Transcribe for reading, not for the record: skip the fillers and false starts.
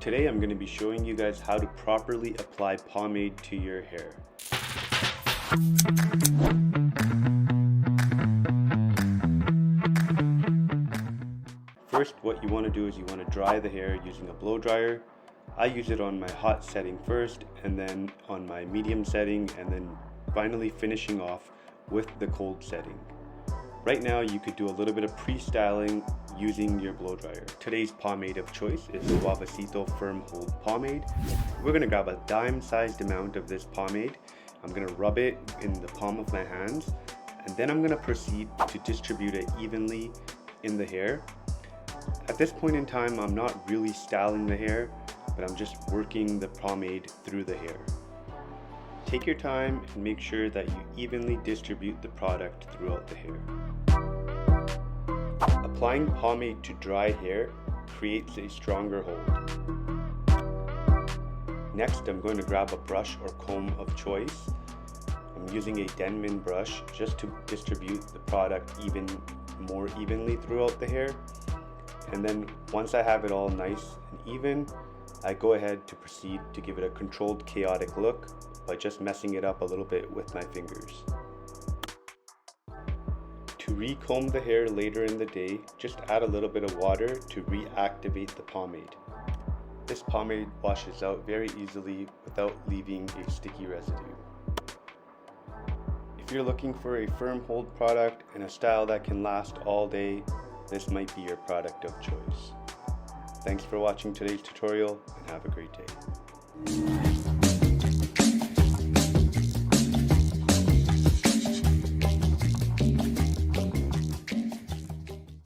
Today I'm going to be showing you guys how to properly apply pomade to your hair. First, what you want to do is you want to dry the hair using a blow dryer. I use it on my hot setting first, and then on my medium setting, and then finally finishing off with the cold setting. Right now you could do a little bit of pre-styling using your blow dryer. Today's pomade of choice is the Suavecito Firm Hold Pomade. We're going to grab a dime-sized amount of this pomade. I'm going to rub it in the palm of my hands, and then I'm going to proceed to distribute it evenly in the hair. At this point in time, I'm not really styling the hair, but I'm just working the pomade through the hair. Take your time and make sure that you evenly distribute the product throughout the hair. Applying pomade to dry hair creates a stronger hold. Next, I'm going to grab a brush or comb of choice. I'm using a Denman brush just to distribute the product more evenly throughout the hair. And then once I have it all nice and even, I go ahead to proceed to give it a controlled chaotic look by just messing it up a little bit with my fingers. To re-comb the hair later in the day, just add a little bit of water to reactivate the pomade. This pomade washes out very easily without leaving a sticky residue. If you're looking for a firm hold product and a style that can last all day, this might be your product of choice. Thanks for watching today's tutorial and have a great day.